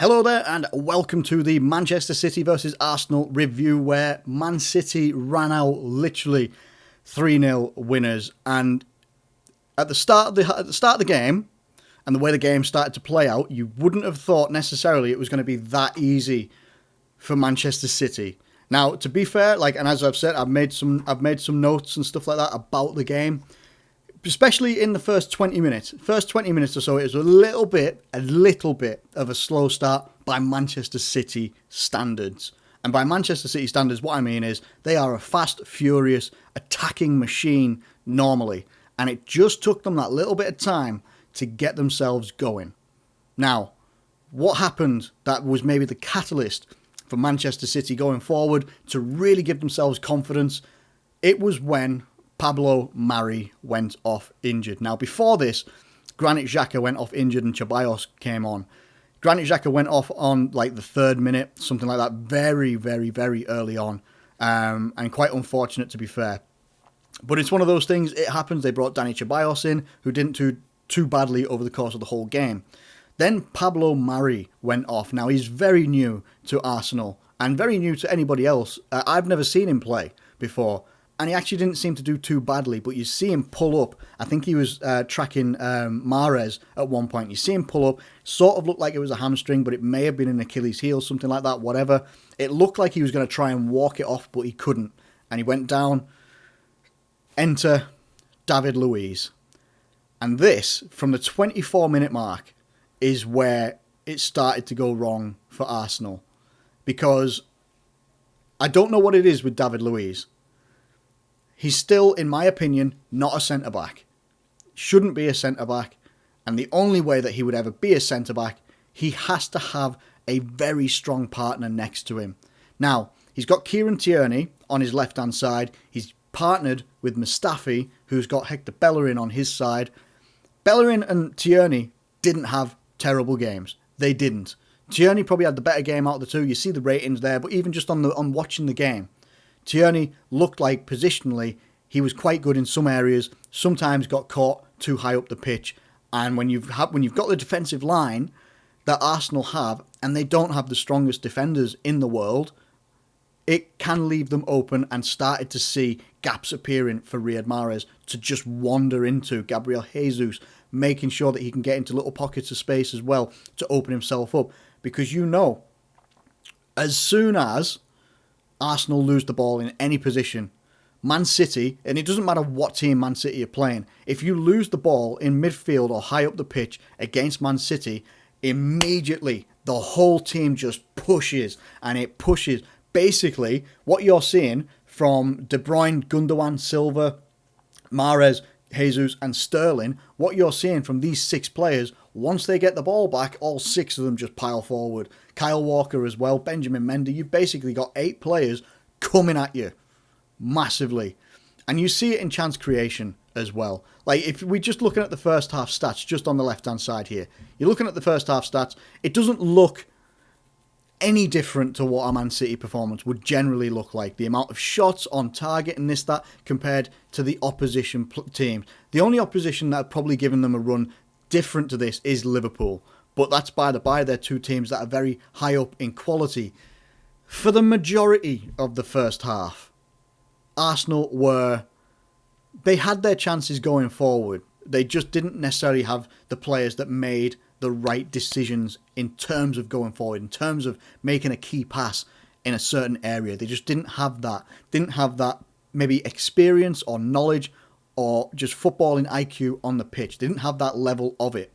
Hello there and welcome to the Manchester City versus Arsenal review, where Man City ran out literally 3-0 winners. And at the start of the game, and the way the game started to play out, you wouldn't have thought necessarily it was going to be that easy for Manchester City. Now, to be fair, and as I've said, I've made some notes and stuff like that about the game. Especially in the first 20 minutes. First 20 minutes or so, it was a little bit of a slow start by Manchester City standards. And by Manchester City standards, what I mean is they are a fast, furious, attacking machine normally. And it just took them that little bit of time to get themselves going. Now, what happened that was maybe the catalyst for Manchester City going forward to really give themselves confidence? It was when Pablo Mari went off injured. Now, before this, Granit Xhaka went off injured and Ceballos came on. Granit Xhaka went off on the third minute, something like that, very, very, very early on, and quite unfortunate to be fair. But it's one of those things, it happens. They brought Dani Ceballos in, who didn't do too badly over the course of the whole game. Then Pablo Mari went off. Now, he's very new to Arsenal and very new to anybody else. I've never seen him play before. And he actually didn't seem to do too badly, but you see him pull up. I think he was tracking Mahrez at one point. You see him pull up, sort of looked like it was a hamstring, but it may have been an Achilles heel, something like that, whatever. It looked like he was going to try and walk it off, but he couldn't. And he went down. Enter David Luiz. And this, from the 24-minute mark, is where it started to go wrong for Arsenal. Because I don't know what it is with David Luiz. He's still, in my opinion, not a centre-back. Shouldn't be a centre-back. And the only way that he would ever be a centre-back, he has to have a very strong partner next to him. Now, he's got Kieran Tierney on his left-hand side. He's partnered with Mustafi, who's got Hector Bellerin on his side. Bellerin and Tierney didn't have terrible games. They didn't. Tierney probably had the better game out of the two. You see the ratings there, but even just on watching the game, Tierney looked like positionally he was quite good in some areas, sometimes got caught too high up the pitch. And when you've got the defensive line that Arsenal have, and they don't have the strongest defenders in the world, it can leave them open, and started to see gaps appearing for Riyad Mahrez to just wander into. Gabriel Jesus making sure that he can get into little pockets of space as well to open himself up. Because as soon as Arsenal lose the ball in any position, Man City, and it doesn't matter what team Man City are playing, if you lose the ball in midfield or high up the pitch against Man City, immediately the whole team just pushes, and it pushes. Basically, what you're seeing from De Bruyne, Gundogan, Silva, Mahrez, Jesus and Sterling, what you're seeing from these six players, once they get the ball back, all six of them just pile forward. Kyle Walker as well, Benjamin Mendy. You've basically got 8 players coming at you massively. And you see it in chance creation as well. If we're just looking at the first half stats, just on the left-hand side here, you're looking at the first half stats, it doesn't look any different to what a Man City performance would generally look like. The amount of shots on target and that compared to the opposition teams. The only opposition that have probably given them a run different to this is Liverpool. But that's by the by, they're two teams that are very high up in quality. For the majority of the first half, Arsenal they had their chances going forward. They just didn't necessarily have the players that made the right decisions in terms of going forward, in terms of making a key pass in a certain area. They just didn't have that. Didn't have that maybe experience or knowledge or just footballing IQ on the pitch. They didn't have that level of it.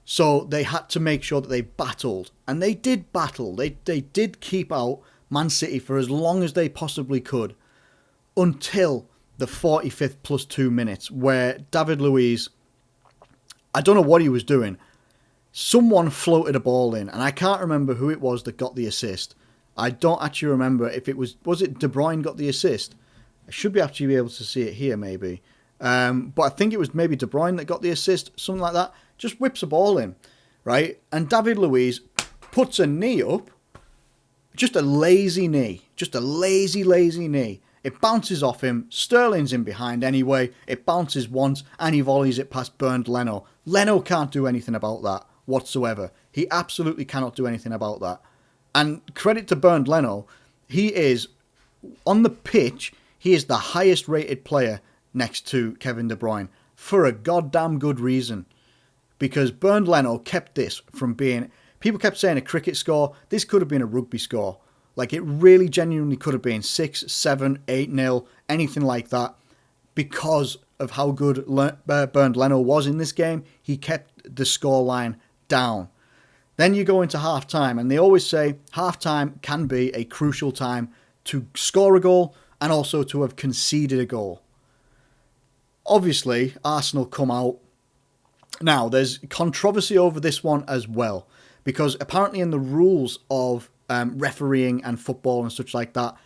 So they had to make sure that they battled. And they did battle. They did keep out Man City for as long as they possibly could, until the 45th plus 2 minutes, where David Luiz, I don't know what he was doing. Someone floated a ball in, and I can't remember who it was that got the assist. I don't actually remember if it was it De Bruyne got the assist? I should be actually be able to see it here maybe. But I think it was maybe De Bruyne that got the assist, something like that. Just whips a ball in, right? And David Luiz puts a knee up, just a lazy knee, just a lazy knee. It bounces off him. Sterling's in behind anyway. It bounces once, and he volleys it past Bernd Leno. Leno can't do anything about that whatsoever. He absolutely cannot do anything about that. And credit to Bernd Leno, he is, on the pitch, he is the highest rated player next to Kevin De Bruyne for a goddamn good reason. Because Bernd Leno kept this from being... People kept saying a cricket score. This could have been a rugby score. Like, it really genuinely could have been 6, 7, 8-0, anything like that. Because of how good Bernd Leno was in this game, he kept the scoreline down. Then you go into half-time, and they always say half-time can be a crucial time to score a goal and also to have conceded a goal. Obviously, Arsenal come out. Now, there's controversy over this one as well, because apparently in the rules of refereeing and football and such like that,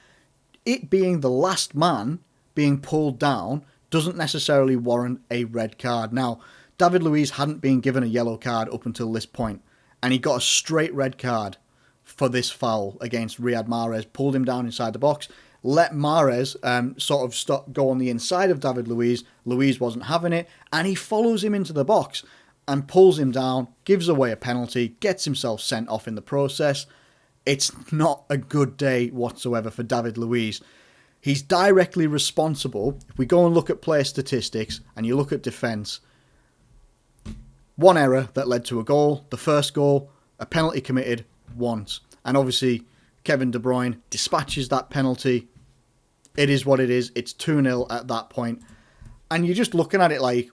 it being the last man being pulled down doesn't necessarily warrant a red card. Now, David Luiz hadn't been given a yellow card up until this point, and he got a straight red card for this foul against Riyad Mahrez, pulled him down inside the box, let Mahrez go on the inside of David Luiz. Luiz wasn't having it, and he follows him into the box and pulls him down, gives away a penalty, gets himself sent off in the process. It's not a good day whatsoever for David Luiz. He's directly responsible. If we go and look at player statistics and you look at defence, one error that led to a goal, the first goal, a penalty committed once. And obviously, Kevin De Bruyne dispatches that penalty. It is what it is. It's 2-0 at that point. And you're just looking at it like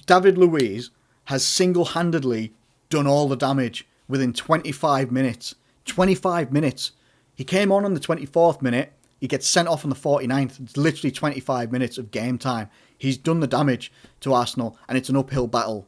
David Luiz has single-handedly done all the damage within 25 minutes. 25 minutes. He came on the 24th minute. He gets sent off on the 49th. It's literally 25 minutes of game time. He's done the damage to Arsenal, and it's an uphill battle.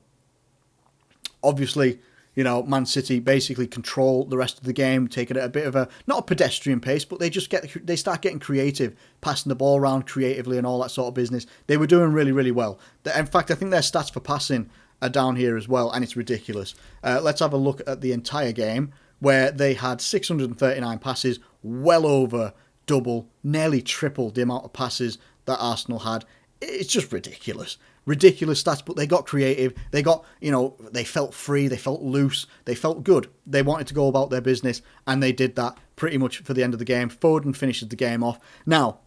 Obviously, you know, Man City basically control the rest of the game, taking it at a bit of a, not a pedestrian pace, but they start getting creative, passing the ball around creatively and all that sort of business. They were doing really, really well. In fact, I think their stats for passing are down here as well, and it's ridiculous. Let's have a look at the entire game, where they had 639 passes, well over double, nearly triple the amount of passes that Arsenal had. It's just ridiculous. Ridiculous stats, but they got creative. They got, they felt free, they felt loose, they felt good. They wanted to go about their business, and they did that pretty much for the end of the game. Foden finishes the game off. Now,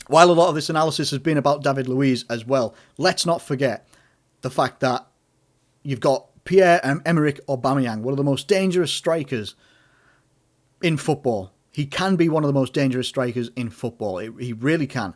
while a lot of this analysis has been about David Luiz as well, let's not forget the fact that you've got Pierre-Emerick Aubameyang, one of the most dangerous strikers in football. He can be one of the most dangerous strikers in football. He really can.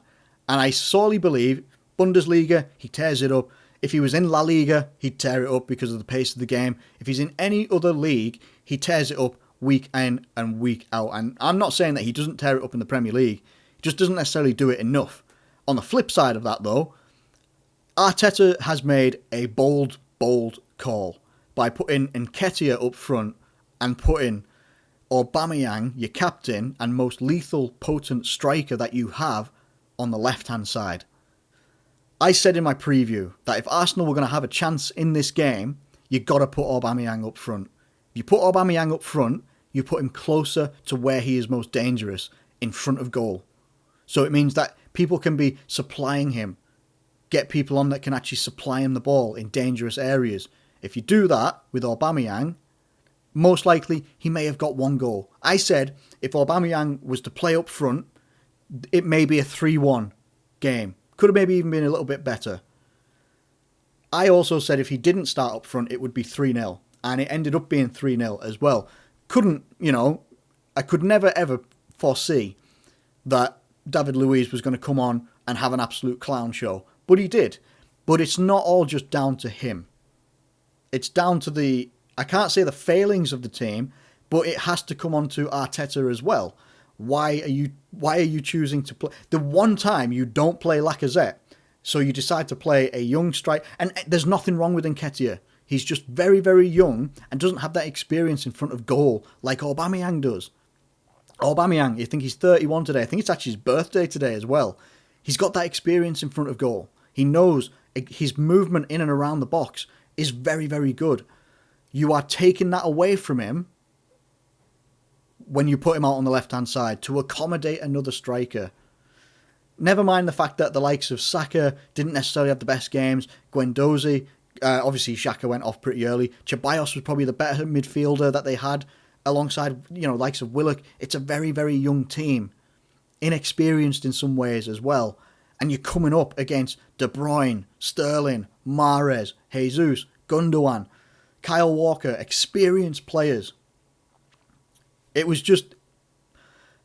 And I sorely believe Bundesliga, he tears it up. If he was in La Liga, he'd tear it up because of the pace of the game. If he's in any other league, he tears it up week in and week out. And I'm not saying that he doesn't tear it up in the Premier League. He just doesn't necessarily do it enough. On the flip side of that, though, Arteta has made a bold call by putting Nketiah up front and putting Aubameyang, your captain and most lethal, potent striker that you have, on the left-hand side. I said in my preview that if Arsenal were going to have a chance in this game, you've got to put Aubameyang up front. If you put Aubameyang up front, you put him closer to where he is most dangerous, in front of goal. So it means that people can be supplying him, get people on that can actually supply him the ball in dangerous areas. If you do that with Aubameyang, most likely he may have got one goal. I said if Aubameyang was to play up front, it may be a 3-1 game. Could have maybe even been a little bit better. I also said if he didn't start up front, it would be 3-0. And it ended up being 3-0 as well. I could never ever foresee that David Luiz was going to come on and have an absolute clown show. But he did. But it's not all just down to him. It's down to I can't say the failings of the team, but it has to come on to Arteta as well. Why are you choosing to play? The one time you don't play Lacazette, so you decide to play a young striker, and there's nothing wrong with Nketiah. He's just very, very young and doesn't have that experience in front of goal like Aubameyang does. Aubameyang, you think he's 31 today. I think it's actually his birthday today as well. He's got that experience in front of goal. He knows his movement in and around the box is very, very good. You are taking that away from him when you put him out on the left-hand side to accommodate another striker. Never mind the fact that the likes of Saka didn't necessarily have the best games. Guendouzi Obviously, Xhaka went off pretty early. Ceballos was probably the better midfielder that they had alongside, likes of Willock. It's a very, very young team, inexperienced in some ways as well. And you're coming up against De Bruyne, Sterling, Mahrez, Jesus, Gundogan, Kyle Walker, experienced players. It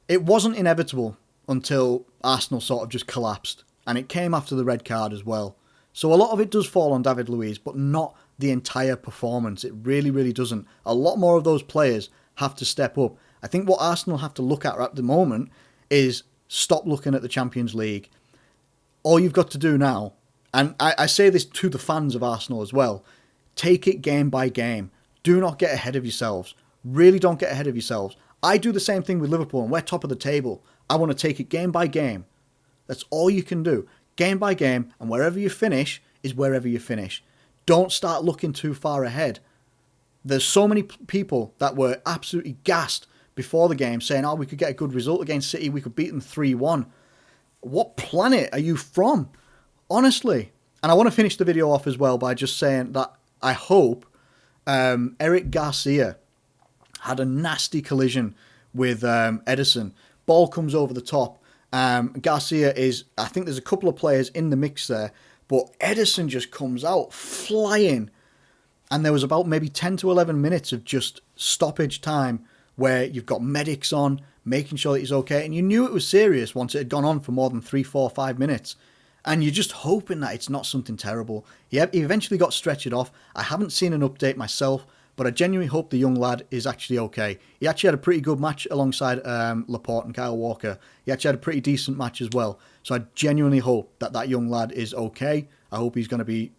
wasn't inevitable until Arsenal sort of just collapsed. And it came after the red card as well. So a lot of it does fall on David Luiz, but not the entire performance. It really, really doesn't. A lot more of those players have to step up. I think what Arsenal have to look at the moment is stop looking at the Champions League. All you've got to do now, and I say this to the fans of Arsenal as well, take it game by game. Do not get ahead of yourselves. Really don't get ahead of yourselves. I do the same thing with Liverpool, and we're top of the table. I want to take it game by game. That's all you can do. Game by game, and wherever you finish is wherever you finish. Don't start looking too far ahead. There's so many people that were absolutely gassed before the game saying, we could get a good result against City. We could beat them 3-1. What planet are you from? Honestly. And I want to finish the video off as well by just saying that I hope Eric Garcia had a nasty collision with Ederson. Ball comes over the top. Garcia I think there's a couple of players in the mix there, but Ederson just comes out flying. And there was about maybe 10 to 11 minutes of just stoppage time where you've got medics on, making sure that he's okay. And you knew it was serious once it had gone on for more than 3, 4, 5 minutes. And you're just hoping that it's not something terrible. He eventually got stretchered off. I haven't seen an update myself, but I genuinely hope the young lad is actually okay. He actually had a pretty good match alongside Laporte and Kyle Walker. He actually had a pretty decent match as well. So I genuinely hope that young lad is okay. I hope he's going to be,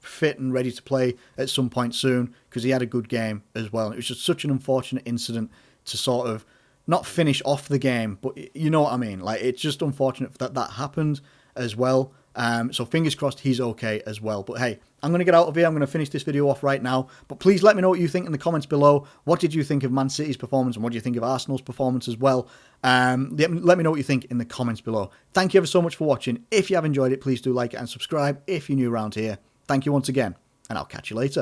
fit and ready to play at some point soon, because he had a good game as well. It was just such an unfortunate incident to sort of not finish off the game, but you know what I mean. Like, it's just unfortunate that happened as well. So fingers crossed he's okay as well. But hey, I'm going to get out of here. I'm going to finish this video off right now. But please let me know what you think in the comments below. What did you think of Man City's performance, and what do you think of Arsenal's performance as well? Let me know what you think in the comments below. Thank you ever so much for watching. If you have enjoyed it, please do like it and subscribe if you're new around here. Thank you once again, and I'll catch you later.